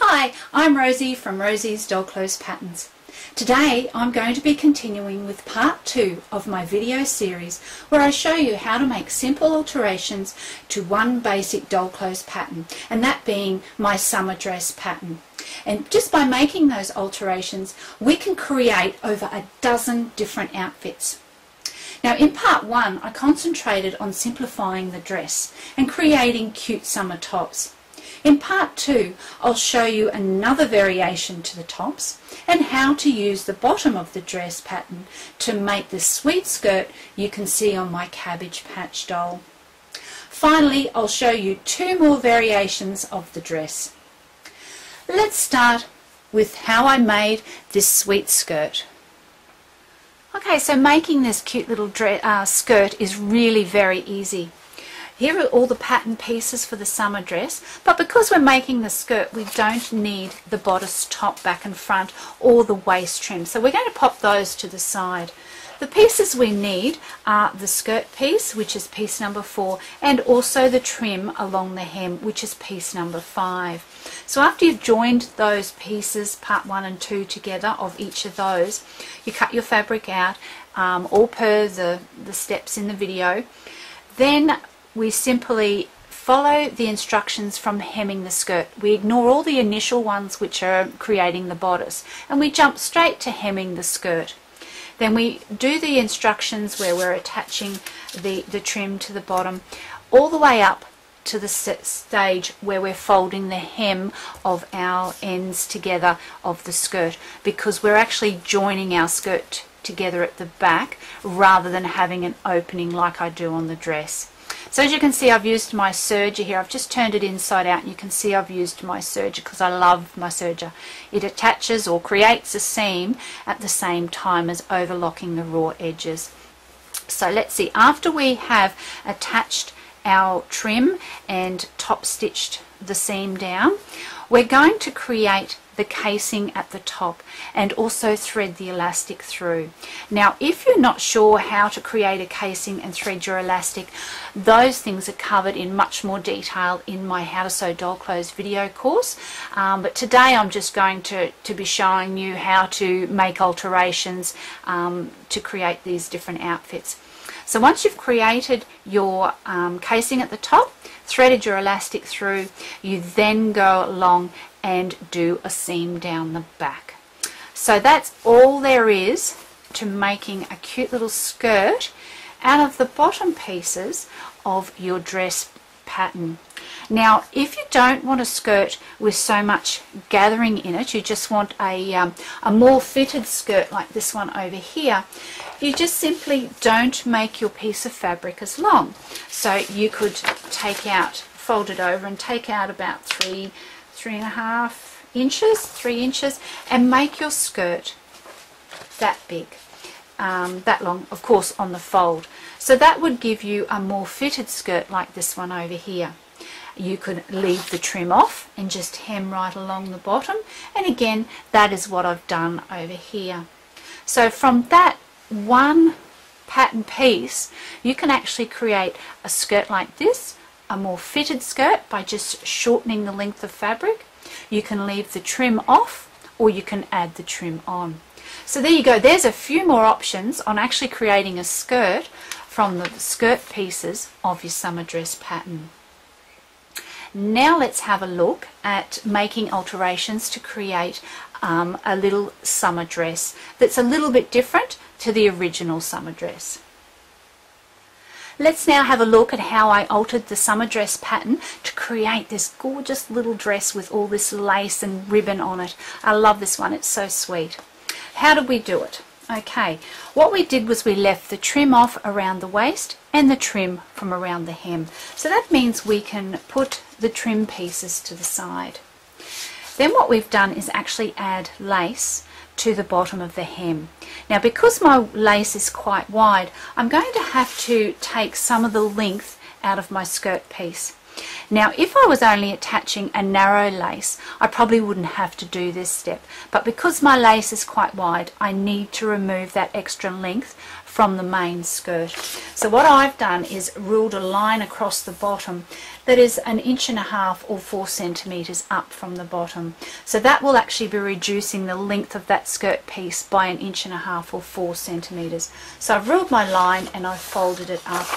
Hi, I'm Rosie from Rosie's Doll Clothes Patterns. Today I'm going to be continuing with part 2 of my video series where I show you how to make simple alterations to one basic doll clothes pattern, and that being my summer dress pattern. And just by making those alterations we can create over a dozen different outfits. Now in part 1 I concentrated on simplifying the dress and creating cute summer tops. In part 2 I'll show you another variation to the tops and how to use the bottom of the dress pattern to make the sweet skirt you can see on my Cabbage Patch doll. Finally, I'll show you 2 more variations of the dress. Let's start with how I made this sweet skirt. Okay, so making this cute little skirt is really very easy. Here are all the pattern pieces for the summer dress, but because we're making the skirt we don't need the bodice top, back and front, or the waist trim, so we're going to pop those to the side. The pieces we need are the skirt piece, which is piece number 4, and also the trim along the hem, which is piece number 5. So after you've joined those pieces, part 1 and 2 together of each of those, you cut your fabric out, all per the steps in the video. Then we simply follow the instructions from hemming the skirt. We ignore all the initial ones which are creating the bodice and we jump straight to hemming the skirt. Then we do the instructions where we're attaching the trim to the bottom all the way up to the stage where we're folding the hem of our ends together of the skirt, because we're actually joining our skirt together at the back rather than having an opening like I do on the dress. So as you can see, I've used my serger here. I've just turned it inside out and you can see I've used my serger because I love my serger. It attaches or creates a seam at the same time as overlocking the raw edges. So let's see, after we have attached our trim and top stitched the seam down, we're going to create the casing at the top and also thread the elastic through. Now if you're not sure how to create a casing and thread your elastic, those things are covered in much more detail in my How to Sew Doll Clothes video course, but today I'm just going to be showing you how to make alterations to create these different outfits. So once you've created your casing at the top, threaded your elastic through, you then go along and do a seam down the back. So that's all there is to making a cute little skirt out of the bottom pieces of your dress pattern. Now if you don't want a skirt with so much gathering in it, you just want a more fitted skirt like this one over here, you just simply don't make your piece of fabric as long. So you could take out, fold it over and take out about 3.5 inches, 3 inches, and make your skirt that big, that long, of course, on the fold. So that would give you a more fitted skirt like this one over here. You could leave the trim off and just hem right along the bottom, and again that is what I've done over here. So from that one pattern piece you can actually create a skirt like this, a more fitted skirt by just shortening the length of fabric. You can leave the trim off or you can add the trim on. So there you go, there's a few more options on actually creating a skirt from the skirt pieces of your summer dress pattern. Now let's have a look at making alterations to create a little summer dress that's a little bit different to the original summer dress. Let's now have a look at how I altered the summer dress pattern to create this gorgeous little dress with all this lace and ribbon on it. I love this one, it's so sweet. How did we do it? Okay, what we did was we left the trim off around the waist and the trim from around the hem. So that means we can put the trim pieces to the side. Then what we've done is actually add lace to the bottom of the hem. Now because my lace is quite wide, I'm going to have to take some of the length out of my skirt piece. Now if I was only attaching a narrow lace I probably wouldn't have to do this step, but because my lace is quite wide I need to remove that extra length from the main skirt. So what I've done is ruled a line across the bottom that is 1.5 inches or 4 centimeters up from the bottom. So that will actually be reducing the length of that skirt piece by 1.5 inches or 4 centimeters. So I've ruled my line and I've folded it up.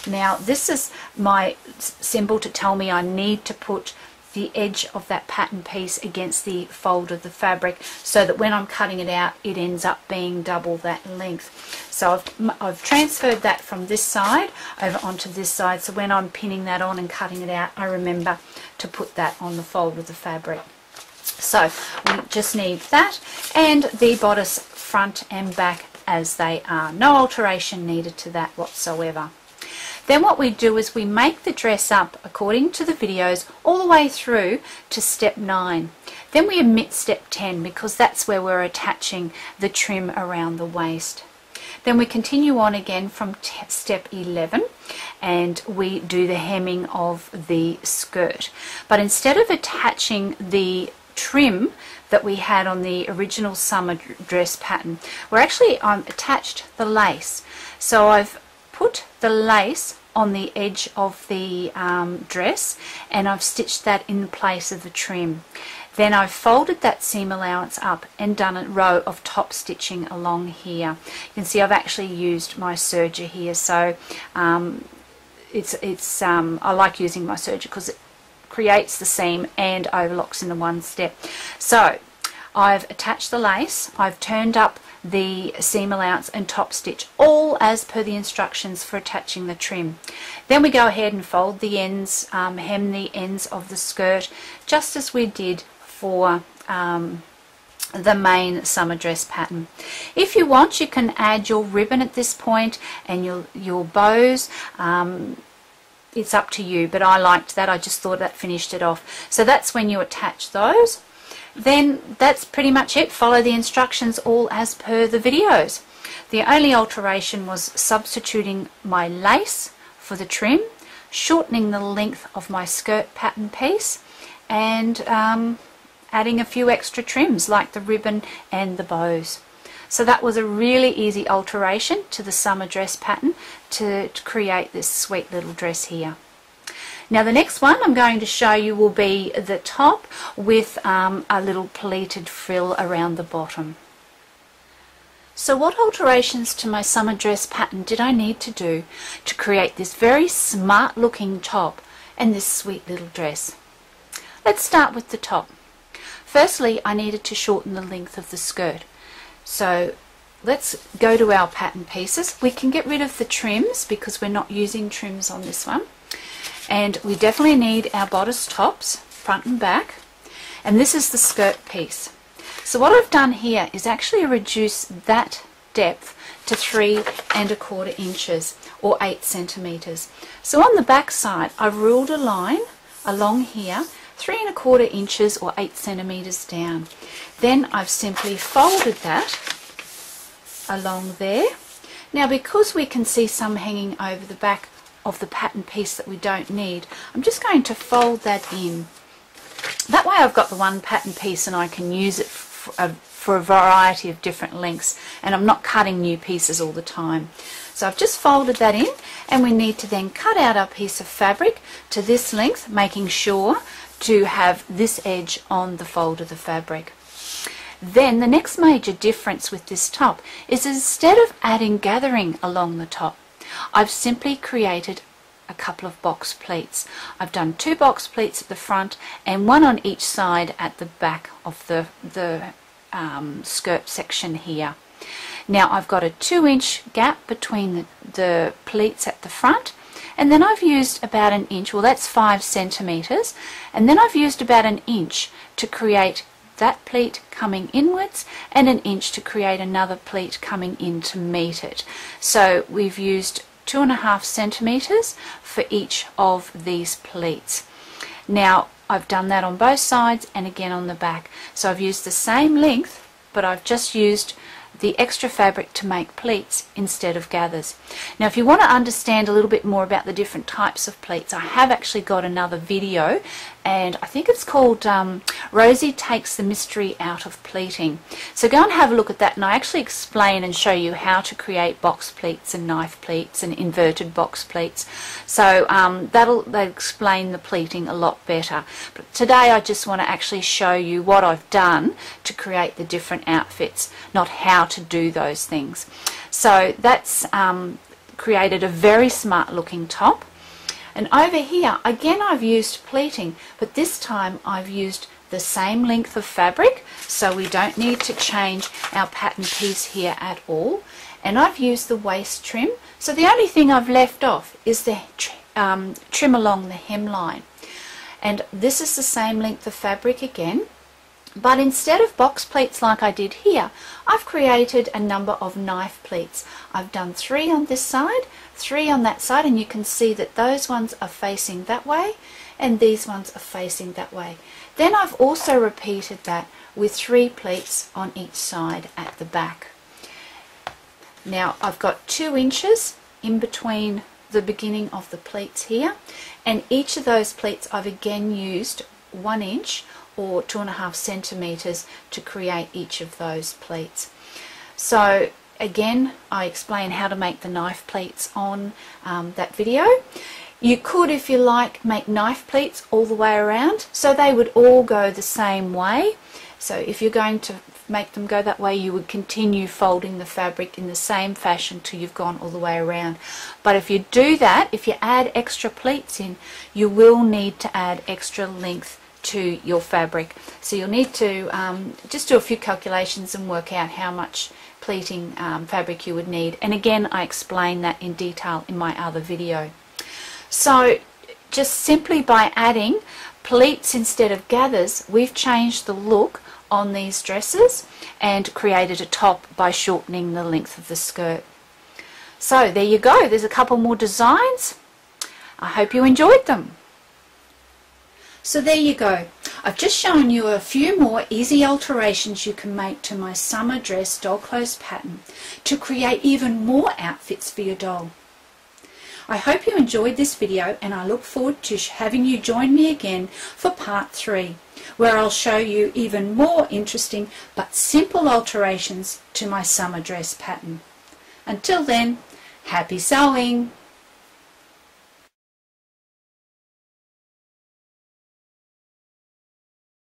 Now this is my symbol to tell me I need to put the edge of that pattern piece against the fold of the fabric, so that when I'm cutting it out it ends up being double that length. So I've transferred that from this side over onto this side, so when I'm pinning that on and cutting it out, I remember to put that on the fold of the fabric. So we just need that and the bodice front and back as they are. No alteration needed to that whatsoever. Then what we do is we make the dress up according to the videos all the way through to step 9. Then we omit step 10 because that's where we're attaching the trim around the waist. Then we continue on again from step 11 and we do the hemming of the skirt. But instead of attaching the trim that we had on the original summer dress pattern, we're actually attached the lace. So I've put the lace on the edge of the dress and I've stitched that in place of the trim. Then I've folded that seam allowance up and done a row of top stitching along here. You can see I've actually used my serger here, so I like using my serger because it creates the seam and overlocks in the one step. So I've attached the lace, I've turned up the seam allowance and top stitch, all as per the instructions for attaching the trim. Then we go ahead and fold the ends, hem the ends of the skirt just as we did for the main summer dress pattern. If you want, you can add your ribbon at this point and your bows. It's up to you, but I liked that. I just thought that finished it off. So that's when you attach those. Then that's pretty much it. Follow the instructions all as per the videos. The only alteration was substituting my lace for the trim, shortening the length of my skirt pattern piece, and adding a few extra trims like the ribbon and the bows. So that was a really easy alteration to the summer dress pattern to create this sweet little dress here. Now the next one I'm going to show you will be the top with a little pleated frill around the bottom. So what alterations to my summer dress pattern did I need to do to create this very smart looking top and this sweet little dress? Let's start with the top. Firstly, I needed to shorten the length of the skirt. So let's go to our pattern pieces. We can get rid of the trims because we're not using trims on this one. And we definitely need our bodice tops, front and back. And this is the skirt piece. So what I've done here is actually reduce that depth to 3¼ inches or 8 centimeters. So on the back side, I've ruled a line along here, 3¼ inches or 8 centimeters down. Then I've simply folded that along there. Now because we can see some hanging over the back of the pattern piece that we don't need, I'm just going to fold that in. That way I've got the one pattern piece and I can use it for a variety of different lengths, and I'm not cutting new pieces all the time. So I've just folded that in, and we need to then cut out our piece of fabric to this length, making sure to have this edge on the fold of the fabric. Then the next major difference with this top is instead of adding gathering along the top, I've simply created a couple of box pleats. I've done 2 box pleats at the front and 1 on each side at the back of the skirt section here. Now I've got a 2-inch gap between the pleats at the front, and then I've used about 1 inch, well that's 5 centimeters, and then I've used about 1 inch to create that pleat coming inwards and 1 inch to create another pleat coming in to meet it. So we've used 2½ centimeters for each of these pleats. Now I've done that on both sides and again on the back. So I've used the same length, but I've just used the extra fabric to make pleats instead of gathers. Now if you want to understand a little bit more about the different types of pleats, I have actually got another video and I think it's called Rosie Takes the Mystery Out of Pleating. So go and have a look at that, and I actually explain and show you how to create box pleats and knife pleats and inverted box pleats. So that'll explain the pleating a lot better. But today I just want to actually show you what I've done to create the different outfits, not how to do those things. So that's created a very smart looking top. And over here, again, I've used pleating, but this time I've used the same length of fabric, so we don't need to change our pattern piece here at all. And I've used the waist trim, so the only thing I've left off is the trim along the hemline. And this is the same length of fabric again, but instead of box pleats like I did here, I've created a number of knife pleats. I've done 3 on this side, 3 on that side, and you can see that those ones are facing that way and these ones are facing that way. Then I've also repeated that with 3 pleats on each side at the back. Now I've got 2 inches in between the beginning of the pleats here, and each of those pleats I've again used 1 inch or 2.5 centimeters to create each of those pleats. So again, I explain how to make the knife pleats on that video. You could, if you like, make knife pleats all the way around, so they would all go the same way. So if you're going to make them go that way, you would continue folding the fabric in the same fashion till you've gone all the way around. But if you do that, if you add extra pleats in, you will need to add extra length to your fabric. So you'll need to just do a few calculations and work out how much pleating fabric you would need. And again, I explain that in detail in my other video. So just simply by adding pleats instead of gathers, we've changed the look on these dresses and created a top by shortening the length of the skirt. So there you go, there's a couple more designs. I hope you enjoyed them. So there you go. I've just shown you a few more easy alterations you can make to my summer dress doll clothes pattern to create even more outfits for your doll. I hope you enjoyed this video, and I look forward to having you join me again for part 3, where I'll show you even more interesting but simple alterations to my summer dress pattern. Until then, happy sewing!